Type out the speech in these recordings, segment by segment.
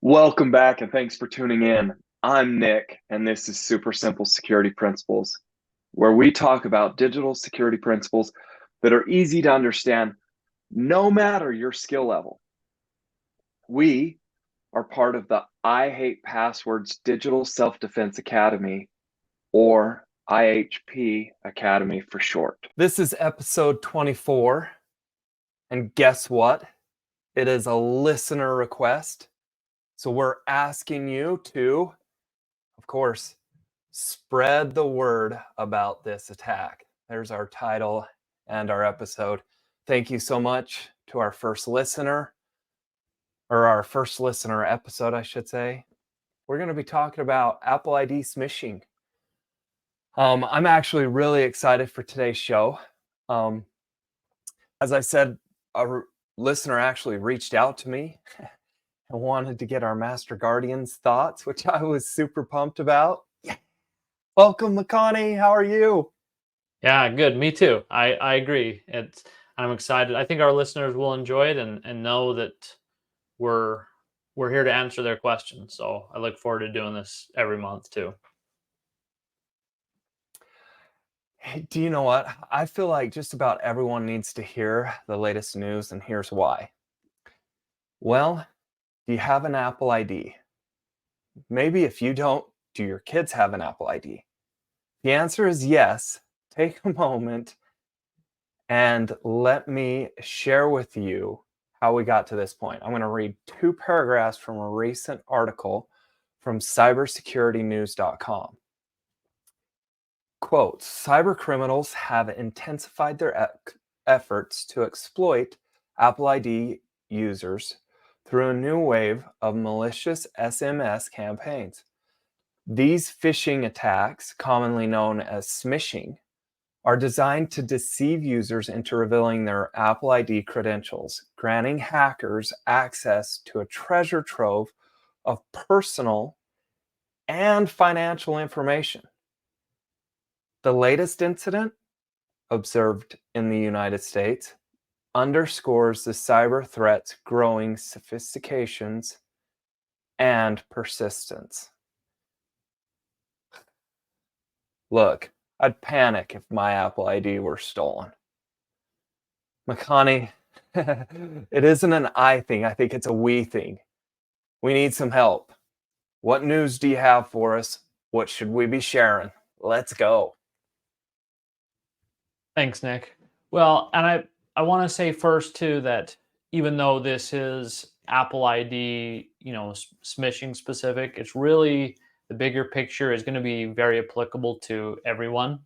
Welcome back and thanks for tuning in. I'm Nick, and this is Super Simple Security Principles, where we talk about digital security principles that are easy to understand no matter your skill level. We are part of the I Hate Passwords Digital Self Defense Academy, or IHP Academy for short. This is episode 24, and guess what? It is a listener request. So we're asking you to, of course, spread the word about this attack. There's our title and our episode. Thank you so much to our first listener, or our first listener episode, I should say. We're going to be talking about Apple ID smishing. I'm actually really excited for today's show. As I said, a listener actually reached out to me and wanted to get our Master Guardian's thoughts, which I was super pumped about. Welcome, Makani. How are you? Yeah, good. Me too. I agree. I'm excited. I think our listeners will enjoy it and know that we're here to answer their questions. So I look forward to doing this every month too. Hey, do you know what? I feel like just about everyone needs to hear the latest news, and here's why. Well, do you have an Apple ID? Maybe if you don't, do your kids have an Apple ID? The answer is yes. Take a moment and let me share with you how we got to this point. I'm going to read 2 paragraphs from a recent article from cybersecuritynews.com. Quote, cyber criminals have intensified their efforts to exploit Apple ID users through a new wave of malicious SMS campaigns. These phishing attacks, commonly known as smishing, are designed to deceive users into revealing their Apple ID credentials, granting hackers access to a treasure trove of personal and financial information. The latest incident, observed in the United States, underscores the cyber threat's growing sophistications and persistence. Look, I'd panic if my Apple ID were stolen. Makani, it isn't an I thing. I think it's a we thing. We need some help. What news do you have for us? What should we be sharing? Let's go. Thanks, Nick. Well, and I want to say first too that even though this is Apple ID, smishing specific, it's really the bigger picture is going to be very applicable to everyone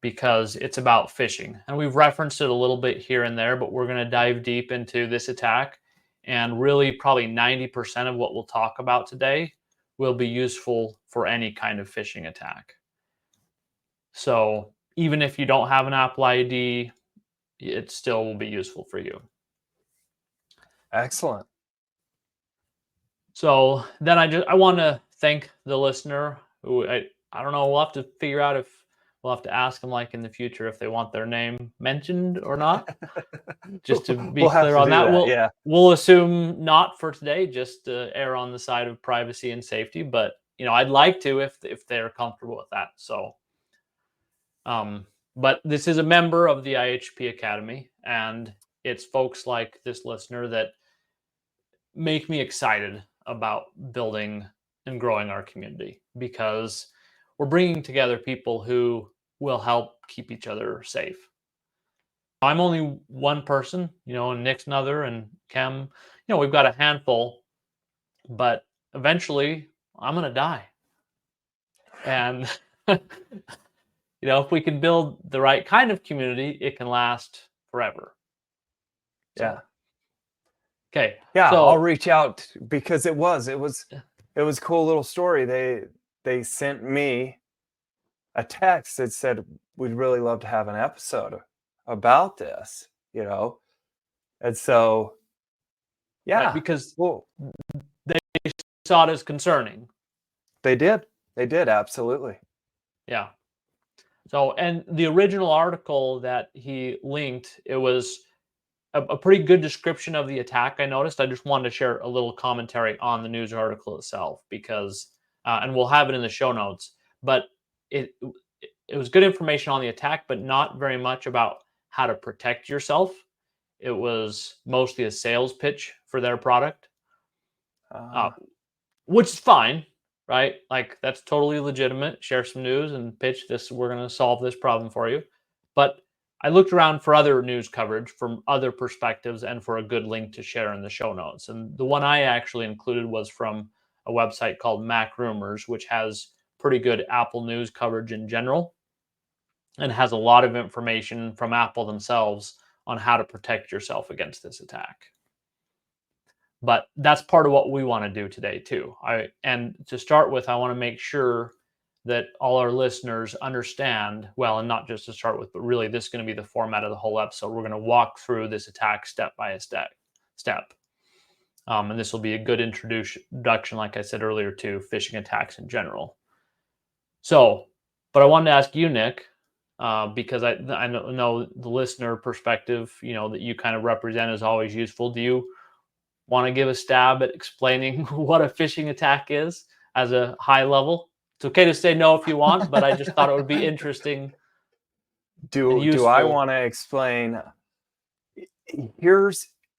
because it's about phishing. And we've referenced it a little bit here and there, but we're going to dive deep into this attack. And really, probably 90% of what we'll talk about today will be useful for any kind of phishing attack. So even if you don't have an Apple ID, it still will be useful for you. Excellent. So then I want to thank the listener who I don't know, we'll have to figure out if we'll have to ask them like in the future if they want their name mentioned or not. Just to be We'll clear on that. We'll assume not for today, just to err on the side of privacy and safety. But I'd like to if they're comfortable with that. So, but this is a member of the IHP Academy, and it's folks like this listener that make me excited about building and growing our community because we're bringing together people who will help keep each other safe. I'm only one person, and Nick's another, and Cam, we've got a handful, but eventually I'm going to die. And, if we can build the right kind of community, it can last forever. So, yeah. Okay. Yeah, so, I'll reach out because it was a cool little story. They sent me a text that said, we'd really love to have an episode about this, And so, yeah. Right, because they saw it as concerning. They did, absolutely. Yeah. So, and the original article that he linked, it was a pretty good description of the attack. I noticed. I just wanted to share a little commentary on the news article itself because, and we'll have it in the show notes. But it it was good information on the attack, but not very much about how to protect yourself. It was mostly a sales pitch for their product, which is fine, right? Like that's totally legitimate. Share some news and pitch this. We're going to solve this problem for you. But I looked around for other news coverage from other perspectives and for a good link to share in the show notes. And the one I actually included was from a website called Mac Rumors, which has pretty good Apple news coverage in general and has a lot of information from Apple themselves on how to protect yourself against this attack. But that's part of what we want to do today too. And to start with, I want to make sure that all our listeners understand, well, and not just to start with, but really this is going to be the format of the whole episode. We're going to walk through this attack step by step. And this will be a good introduction, like I said earlier, to phishing attacks in general. So, but I wanted to ask you, Nick, because I know the listener perspective, that you kind of represent is always useful. Do you want to give a stab at explaining what a phishing attack is as a high level? It's okay to say no if you want, but I just thought it would be interesting. Do I want to explain?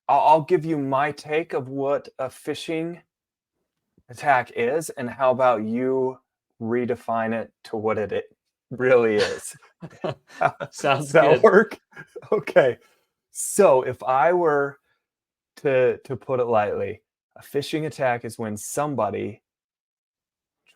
I'll give you my take of what a phishing attack is, and how about you redefine it to what it really is? Sounds Does that good. work? Okay. So if I were to put it lightly, a phishing attack is when somebody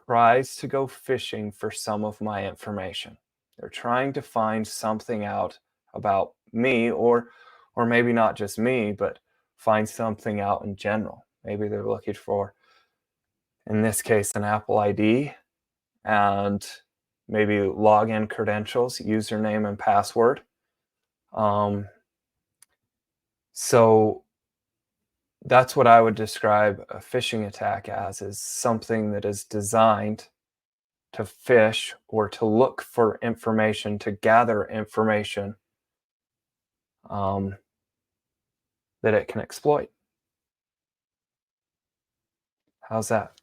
tries to go fishing for some of my information. They're trying to find something out about me, or maybe not just me, but find something out in general. Maybe they're looking for, in this case, an Apple ID and maybe login credentials, username and password. So that's what I would describe a phishing attack as, is something that is designed to fish or to look for information, to gather information that it can exploit. How's that?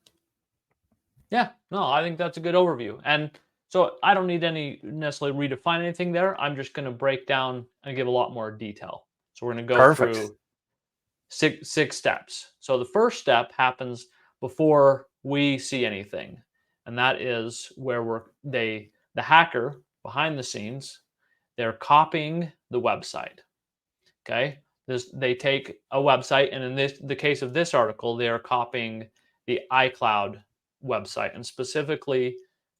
Yeah, no, I think that's a good overview. And so I don't need any necessarily redefine anything there. I'm just going to break down and give a lot more detail. So we're going to go through six steps. So the first step happens before we see anything, and that is where the hacker behind the scenes, they're copying the website. Okay, they take a website, and in the case of this article, they are copying the iCloud website, and specifically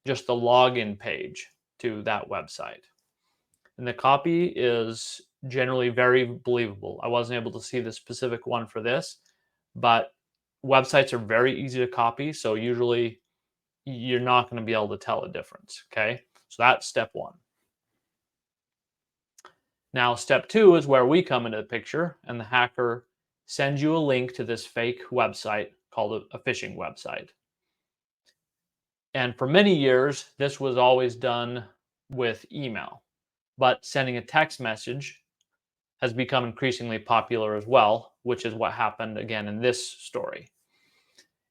just the login page to that website. And the copy is generally very believable. I wasn't able to see the specific one for this, but websites are very easy to copy. So usually you're not going to be able to tell a difference. Okay. So that's step one. Now, step two is where we come into the picture, and the hacker sends you a link to this fake website called a phishing website. And for many years, this was always done with email, but sending a text message has become increasingly popular as well, which is what happened again in this story.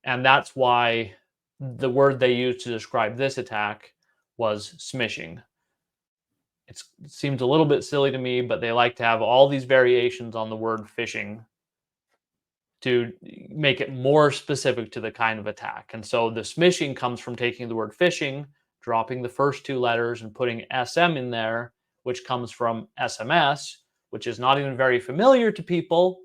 And that's why the word they used to describe this attack was smishing. It seems a little bit silly to me, but they like to have all these variations on the word phishing to make it more specific to the kind of attack. And so the smishing comes from taking the word phishing, dropping the first two letters and putting SM in there, which comes from SMS, which is not even very familiar to people,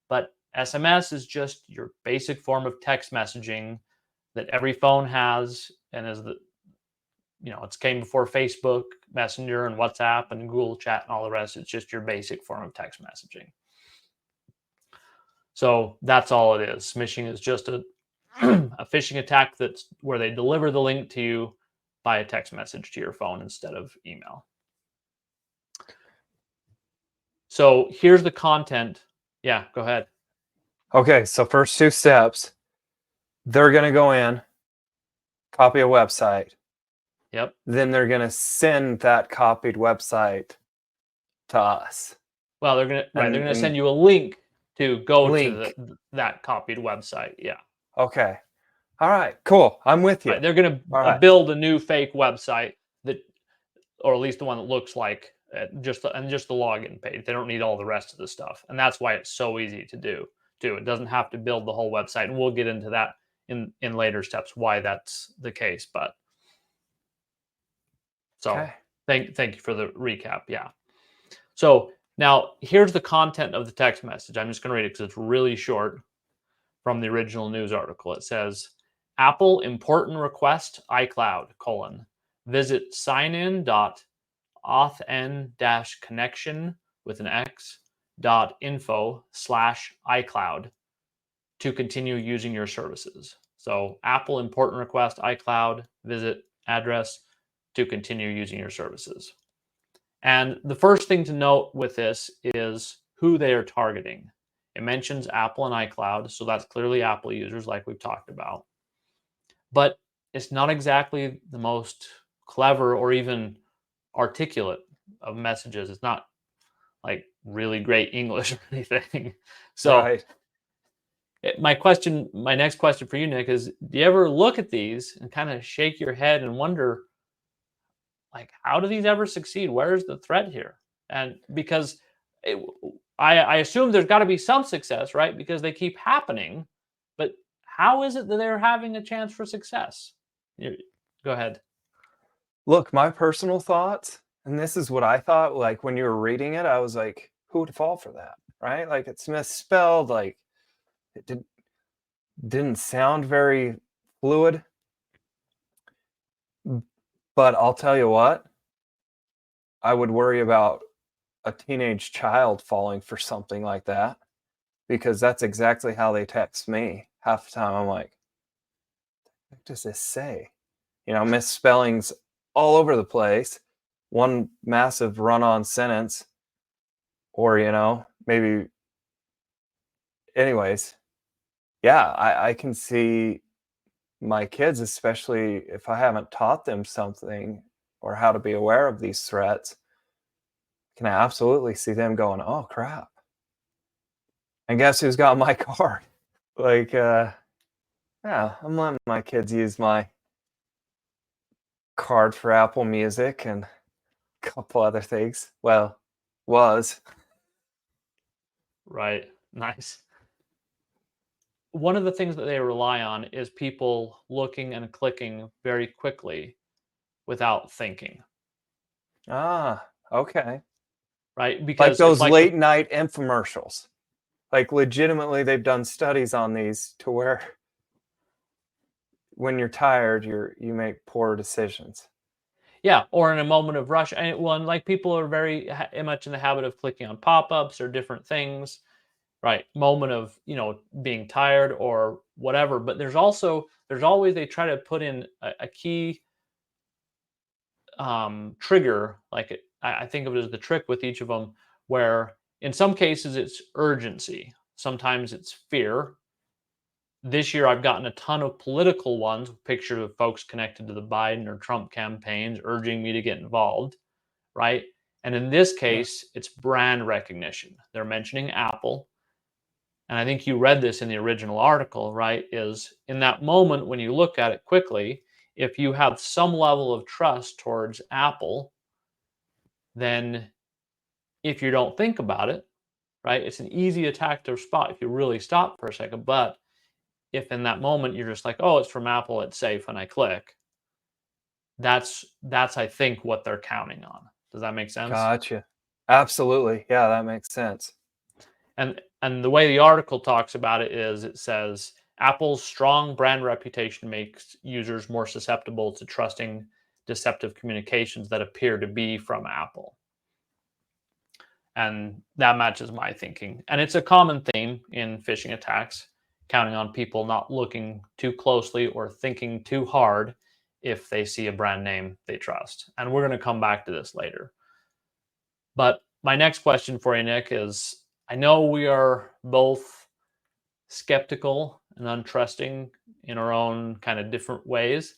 but SMS is just your basic form of text messaging that every phone has, and is it's came before Facebook Messenger and WhatsApp and Google Chat and all the rest. It's just your basic form of text messaging. So that's all it is. Smishing is just a phishing attack that's where they deliver the link to you by a text message to your phone instead of email. So here's the content. Yeah, go ahead. Okay, so first two steps, they're going to go in, copy a website. Yep. Then they're going to send that copied website to us. Well, they're gonna right. And- They're gonna and- send you a link to go Link. to that copied website. Yeah. Okay. All right. Cool. I'm with you. Right. They're gonna All right. build a new fake website that, or at least the one that looks like just the login page. They don't need all the rest of the stuff, and that's why it's so easy to do. Too. It doesn't have to build the whole website, and we'll get into that in later steps why that's the case. But so Okay. thank you for the recap. Yeah. So now here's the content of the text message. I'm just going to read it because it's really short from the original news article. It says, Apple important request iCloud, visit signin.authn-connection with an X .info/iCloud to continue using your services. So Apple important request iCloud, visit address to continue using your services. And the first thing to note with this is who they are targeting. It mentions Apple and iCloud, so that's clearly Apple users like we've talked about. But it's not exactly the most clever or even articulate of messages. It's not like really great English or anything. So Right. my next question for you, Nick, is do you ever look at these and kind of shake your head and wonder, like, how do these ever succeed? Where's the threat here? And because I assume there's got to be some success, right? Because they keep happening. But how is it that they're having a chance for success? Go ahead. Look, my personal thoughts, and this is what I thought, like when you were reading it, I was like, who would fall for that? Right? Like it's misspelled, like it didn't sound very fluid. But I'll tell you what, I would worry about a teenage child falling for something like that, because that's exactly how they text me. Half the time I'm like, what does this say? You know, misspellings all over the place, one massive run-on sentence, or, you know, maybe, anyways, yeah, I can see my kids, especially if I haven't taught them something or how to be aware of these threats, can I absolutely see them going, oh crap. And guess who's got my card? Like, yeah, I'm letting my kids use my card for Apple Music and a couple other things. Well, was. Right. Nice. One of the things that they rely on is people looking and clicking very quickly without thinking. Ah, okay. Right? Because Like those it's like late night infomercials. Like legitimately they've done studies on these to where when you're tired, you make poor decisions. yeah, or in a moment of rush. And like people are very much in the habit of clicking on pop-ups or different things, right? Moment of, being tired or whatever. But there's always, they try to put in a key trigger, like I think of it as the trick with each of them, where in some cases it's urgency. Sometimes it's fear. This year, I've gotten a ton of political ones with pictures of folks connected to the Biden or Trump campaigns urging me to get involved, right? And in this case, it's brand recognition. They're mentioning Apple. And I think you read this in the original article, right? Is in that moment when you look at it quickly, if you have some level of trust towards Apple, then if you don't think about it, right, it's an easy attack to spot if you really stop for a second. But if in that moment you're just like, oh, it's from Apple, it's safe, and I click, that's I think what they're counting on. Does that make sense? Gotcha. Absolutely. Yeah, that makes sense. And the way the article talks about it is, it says Apple's strong brand reputation makes users more susceptible to trusting deceptive communications that appear to be from Apple. And that matches my thinking. And it's a common theme in phishing attacks, counting on people not looking too closely or thinking too hard if they see a brand name they trust. And we're going to come back to this later. But my next question for you, Nick, is I know we are both skeptical and untrusting in our own kind of different ways.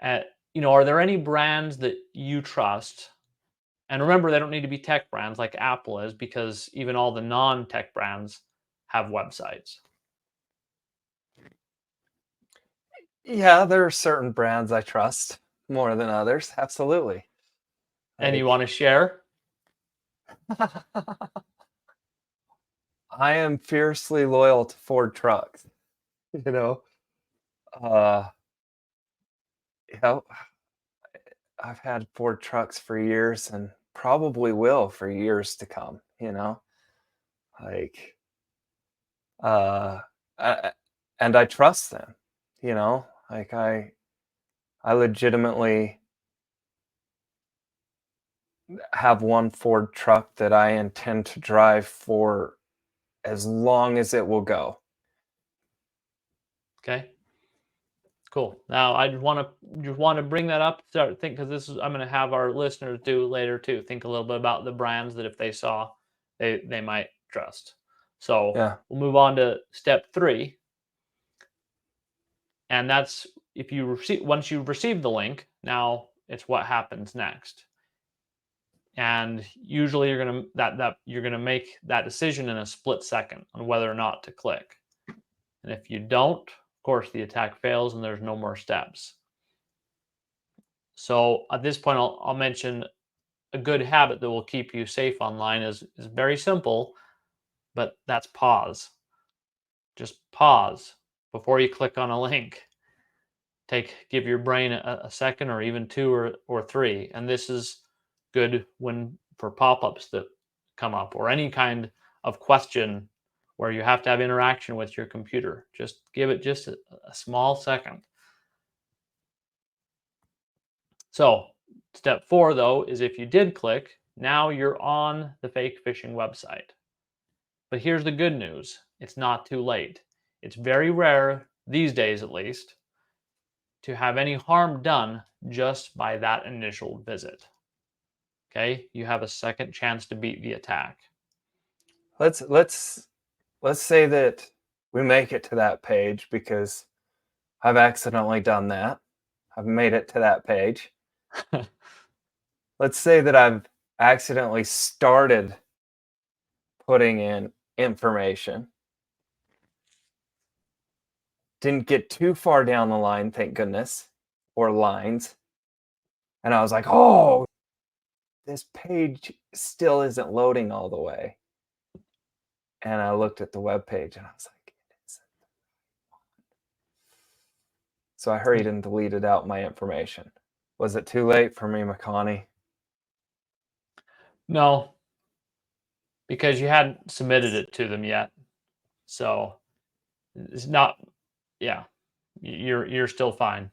Are there any brands that you trust And remember, they don't need to be tech brands like Apple is, because even all the non-tech brands have websites. Yeah, there are certain brands I trust more than others. Absolutely. And you want to share? I am fiercely loyal to Ford trucks. You know, uh, you know, I've had Ford trucks for years and probably will for years to come. Like, uh, I, and I trust them. Like I legitimately have one Ford truck that I intend to drive for as long as it will go. Okay. Cool. Now I just want to bring that up. Start think, because this is I'm going to have our listeners do later too. Think a little bit about the brands that if they saw, they might trust. So Yeah. we'll move on to step 3, and that's if you receive once you've received the link. Now it's what happens next. And usually you're gonna make that decision in a split second on whether or not to click. And if you don't, of course, the attack fails and there's no more steps. So at this point, I'll mention a good habit that will keep you safe online is very simple, but that's pause. Just pause before you click on a link. Give your brain a second, or even 2 or 3. And this is good for pop-ups that come up, or any kind of question where you have to have interaction with your computer. Just give it just a small second. So step 4, though, is if you did click, now you're on the fake phishing website. But here's the good news. It's not too late. It's very rare, these days at least, to have any harm done just by that initial visit. Okay, you have a second chance to beat the attack. Let's say that we make it to that page because I've accidentally done that. I've made it to that page. Let's say that I've accidentally started putting in information. Didn't get too far down the line, thank goodness, or lines. And I was like, oh, this page still isn't loading all the way. And I looked at the web page and I was like, it isn't. So I hurried and deleted out my information. Was it too late for me, McConney? No, because you hadn't submitted it to them yet. So it's not, yeah, you're still fine.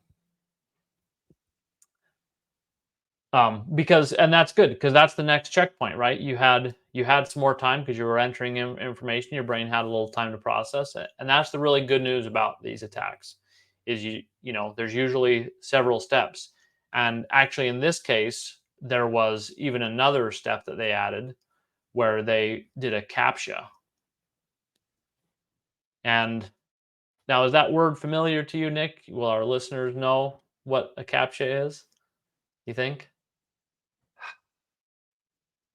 Because, and that's good, because that's the next checkpoint, right? You had some more time because you were entering information. Your brain had a little time to process it, and that's the really good news about these attacks. Is there's usually several steps, and actually in this case there was even another step that they added, where they did a CAPTCHA. And now, is that word familiar to you, Nick? Will our listeners know what a CAPTCHA is, you think?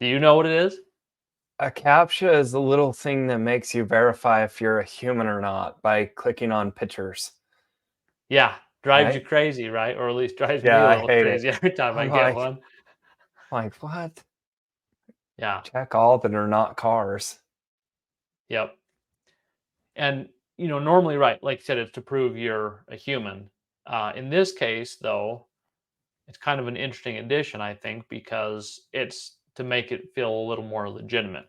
Do you know what it is? A CAPTCHA is the little thing that makes you verify if you're a human or not by clicking on pictures. Yeah, drives you Right? crazy, right? Or at least drives me Yeah, a I little hate crazy it. every time I I'm get like, one. what? Yeah, Check all that are not cars. yep. And normally, right, like you said, it's to prove you're a human. In this case, though, it's kind of an interesting addition, I think, because it's to make it feel a little more legitimate,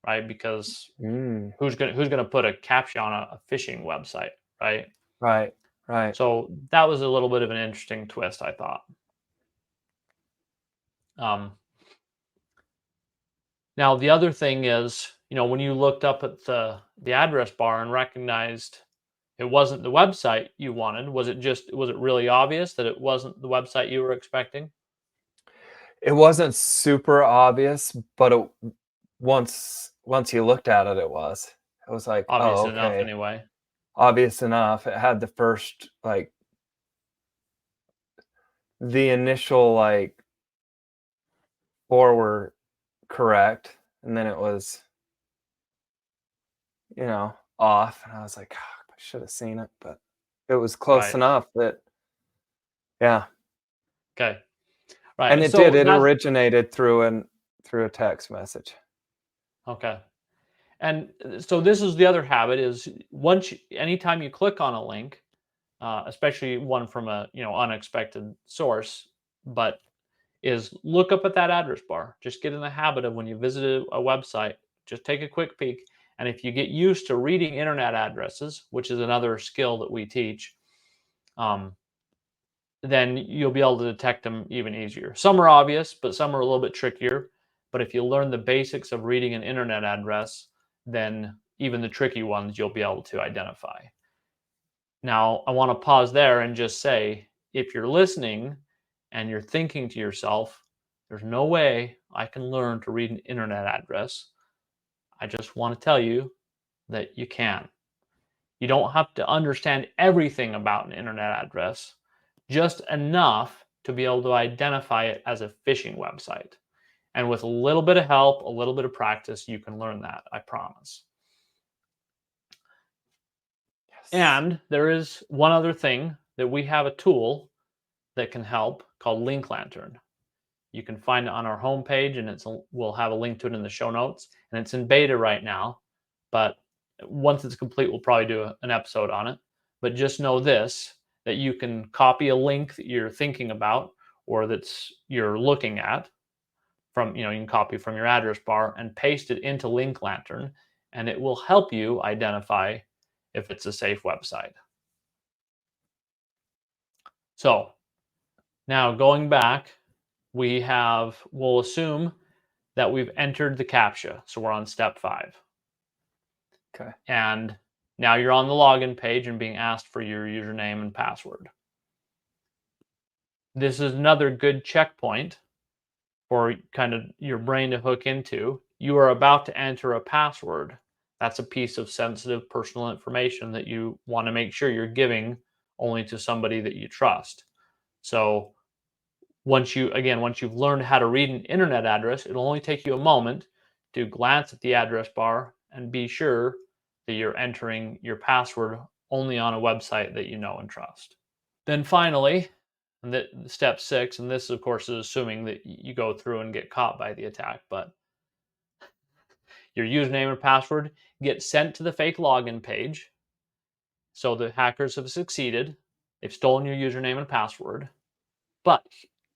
right? Because Mm, who's gonna put a CAPTCHA on a phishing website, right? right, right. So that was a little bit of an interesting twist, I thought. Now the other thing is, when you looked up at the address bar and recognized it wasn't the website you wanted, was it really obvious that it wasn't the website you were expecting? It wasn't super obvious, but once you looked at it, it was. It was like, Obvious oh, enough, okay. anyway. Obvious enough. It had the first, like, the initial, like, 4 were correct, and then it was, off, and I was like, I should have seen it, but it was close Right. enough that, yeah. Okay. Right. And it so did. It that's originated through a text message. okay. And so this is the other habit is anytime you click on a link, especially one from a unexpected source, but is look up at that address bar. Just get in the habit of when you visit a website, just take a quick peek. And if you get used to reading internet addresses, which is another skill that we teach, then you'll be able to detect them even easier. Some are obvious, but some are a little bit trickier. But if you learn the basics of reading an internet address, then even the tricky ones you'll be able to identify. Now, I want to pause there and just say, if you're listening and you're thinking to yourself, there's no way I can learn to read an internet address, I just want to tell you that you can. You don't have to understand everything about an internet address, just enough to be able to identify it as a phishing website. And with a little bit of help, a little bit of practice, you can learn that, I promise. Yes. And there is one other thing that we have a tool that can help called Link Lantern. You can find it on our homepage, and we'll have a link to it in the show notes. And it's in beta right now, but once it's complete, we'll probably do an episode on it. But just know this, that you can copy a link that you're thinking about or you're looking at from, you can copy from your address bar and paste it into Link Lantern, and it will help you identify if it's a safe website. So now going back, we'll assume that we've entered the CAPTCHA. So we're on step 5. Okay. And now you're on the login page and being asked for your username and password. This is another good checkpoint for kind of your brain to hook into. You are about to enter a password. That's a piece of sensitive personal information that you want to make sure you're giving only to somebody that you trust. So once you've learned how to read an internet address, it'll only take you a moment to glance at the address bar and be sure that you're entering your password only on a website that you know and trust. Then finally, step 6, and this of course is assuming that you go through and get caught by the attack, but your username and password get sent to the fake login page. So the hackers have succeeded. They've stolen your username and password. But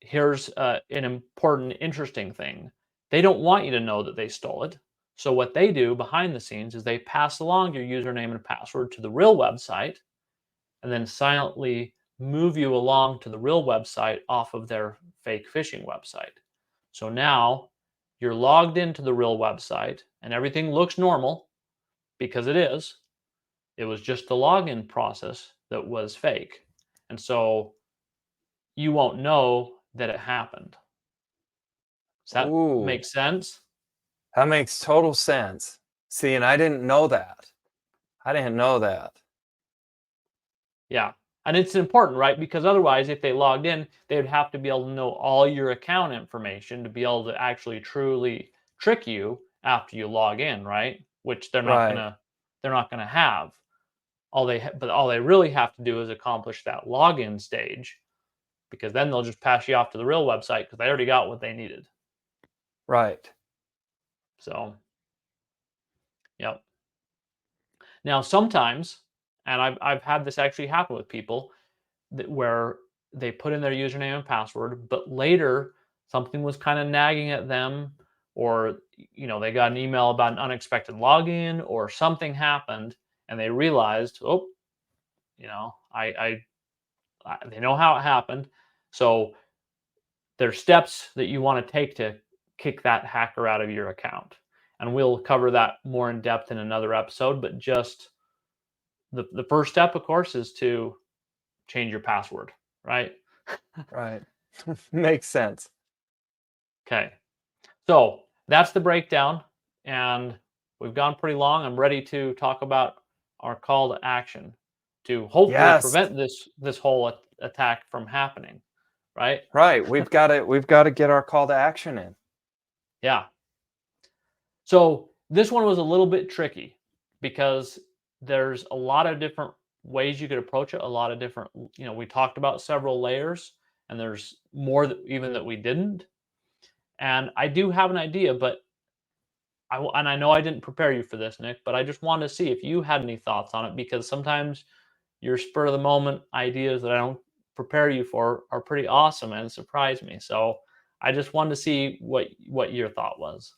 here's an important, interesting thing. They don't want you to know that they stole it. So what they do behind the scenes is they pass along your username and password to the real website and then silently move you along to the real website off of their fake phishing website. So now you're logged into the real website and everything looks normal because it is. It was just the login process that was fake. And so you won't know that it happened. Does that make sense? That makes total sense. See, and I didn't know that. Yeah. And it's important, right? Because otherwise, if they logged in, they would have to be able to know all your account information to be able to actually truly trick you after you log in, right? Which they're not gonna have. All they really have to do is accomplish that login stage, because then they'll just pass you off to the real website because they already got what they needed. Right. So, yep. Now, sometimes, and I've had this actually happen with people where they put in their username and password, but later something was kind of nagging at them, or they got an email about an unexpected login, or something happened, and they realized, they know how it happened. So there's steps that you want to take to kick that hacker out of your account. And we'll cover that more in depth in another episode, but just the first step, of course, is to change your password, right? Right. Makes sense. Okay. So that's the breakdown, and we've gone pretty long. I'm ready to talk about our call to action to hopefully prevent this whole attack from happening, right? Right. We've got to get our call to action in. Yeah. So this one was a little bit tricky because there's a lot of different ways you could approach it, a lot of different, we talked about several layers and there's more that even that we didn't. And I do have an idea, but and I know I didn't prepare you for this, Nick, but I just wanted to see if you had any thoughts on it because sometimes your spur of the moment ideas that I don't prepare you for are pretty awesome and surprise me. So I just wanted to see what your thought was.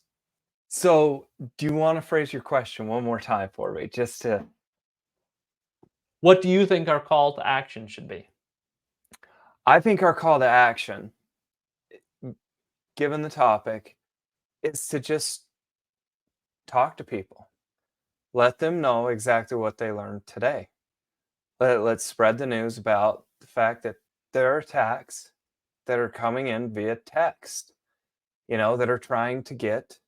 So, do you want to phrase your question one more time for me, just to? What do you think our call to action should be? I think our call to action, given the topic, is to just talk to people. Let them know exactly what they learned today. Let's spread the news about the fact that there are attacks that are coming in via text, that are trying to get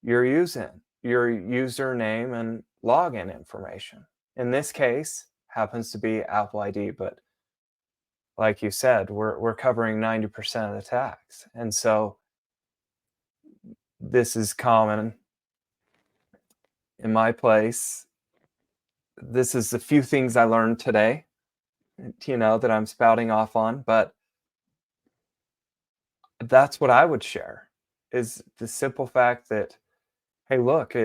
your username and login information. In this case, happens to be Apple ID, but like you said, we're covering 90% of the attacks. And so this is common in my place. This is a few things I learned today, that I'm spouting off on, but that's what I would share, is the simple fact that, hey, look,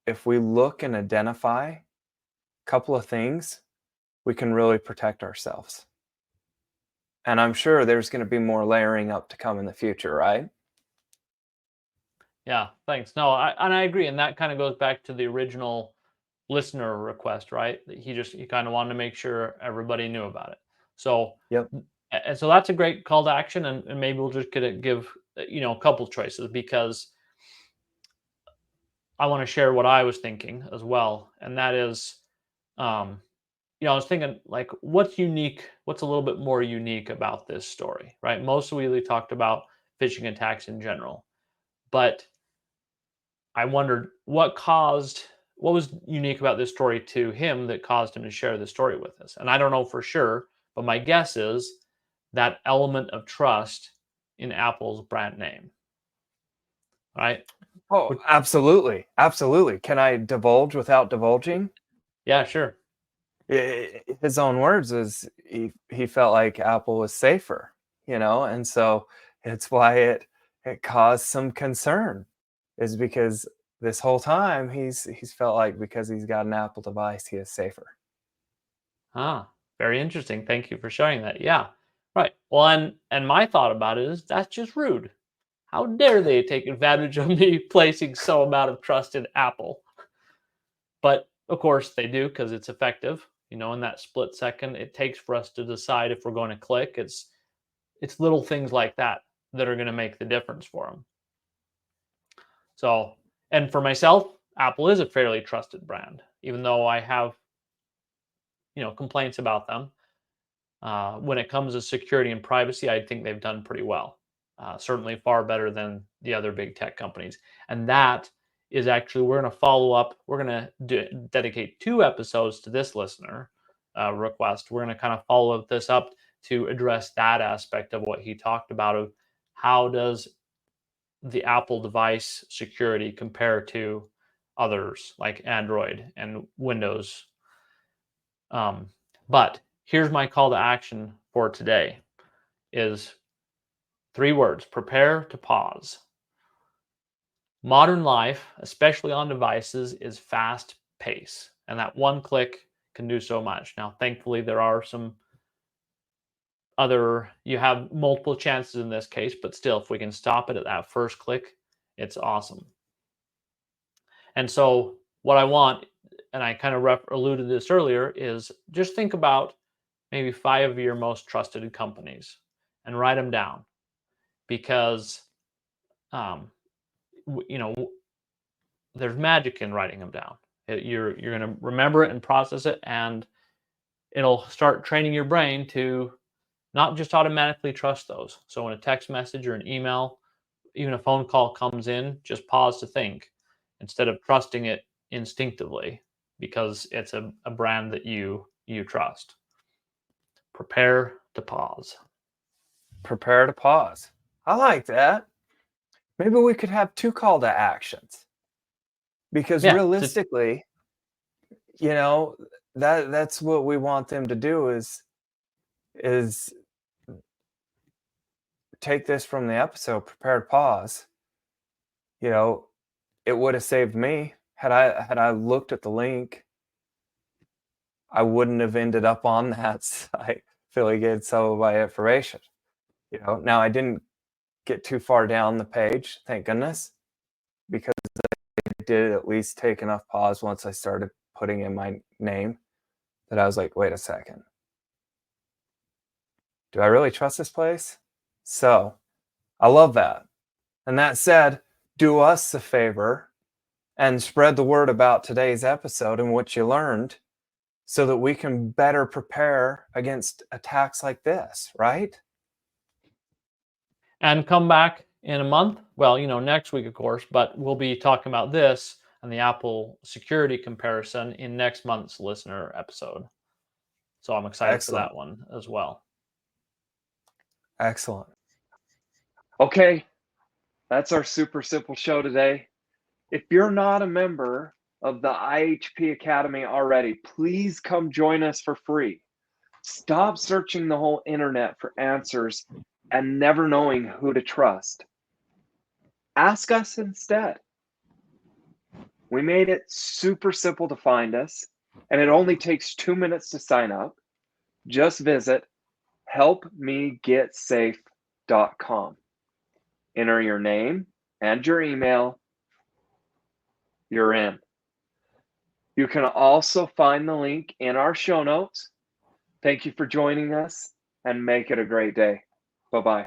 if we look and identify a couple of things, we can really protect ourselves. And I'm sure there's going to be more layering up to come in the future, right? Yeah, thanks. No, I agree, and that kind of goes back to the original listener request, right? He kind of wanted to make sure everybody knew about it. So Yep. And so that's a great call to action, and maybe we'll just give a couple choices because I want to share what I was thinking as well, and that is, I was thinking like, what's unique? What's a little bit more unique about this story, right? Mostly we talked about phishing attacks in general, but I wondered what was unique about this story to him that caused him to share the story with us. And I don't know for sure, but my guess is that element of trust in Apple's brand name. Right? Oh, absolutely. Absolutely. Can I divulge without divulging? Yeah, sure. His own words is he felt like Apple was safer, and so it's why it caused some concern, is because this whole time he's felt like because he's got an Apple device, he is safer. Ah, very interesting. Thank you for sharing that. Yeah. Right. Well, and my thought about it is that's just rude. How dare they take advantage of me placing so amount of trust in Apple? But of course they do because it's effective. In that split second it takes for us to decide if we're going to click. It's little things like that that are going to make the difference for them. So, and for myself, Apple is a fairly trusted brand, even though I have complaints about them. When it comes to security and privacy, I think they've done pretty well. Certainly far better than the other big tech companies. And that is actually, we're going to follow up. We're going to dedicate 2 episodes to this listener request. We're going to kind of follow this up to address that aspect of what he talked about, of how does the Apple device security compare to others like Android and Windows. But here's my call to action for today is 3 words: prepare to pause. Modern life, especially on devices, is fast pace, and that one click can do so much. Now, thankfully, there are some you have multiple chances in this case, but still, if we can stop it at that first click, it's awesome. And so what I want, and I kind of alluded to this earlier, is just think about maybe 5 of your most trusted companies and write them down, because there's magic in writing them down. You're going to remember it and process it, and it'll start training your brain to not just automatically trust those. So when a text message or an email, even a phone call comes in, just pause to think instead of trusting it instinctively because it's a brand that you trust. Prepare to pause. Prepare to pause. I like that. Maybe we could have 2 call to actions. Because Yeah, realistically, you know, that's what we want them to do is take this from the episode, prepared pause. You know, it would have saved me. Had I looked at the link, I wouldn't have ended up on that site, affiliated seller by information. You know, now I didn't get too far down the page, thank goodness, because I did at least take enough pause once I started putting in my name that I was like, wait a second. Do I really trust this place? So I love that. And that said, do us a favor and spread the word about today's episode and what you learned so that we can better prepare against attacks like this, right? and come back in a month. Well, next week, of course, but we'll be talking about this and the Apple security comparison in next month's listener episode. So I'm excited for that one as well. Excellent. Okay, that's our super simple show today. If you're not a member of the IHP Academy already, please come join us for free. Stop searching the whole internet for answers and never knowing who to trust. Ask us instead. We made it super simple to find us, and it only takes 2 minutes to sign up. Just visit helpmegetsafe.com. Enter your name and your email. You're in. You can also find the link in our show notes. Thank you for joining us, and make it a great day. Bye-bye.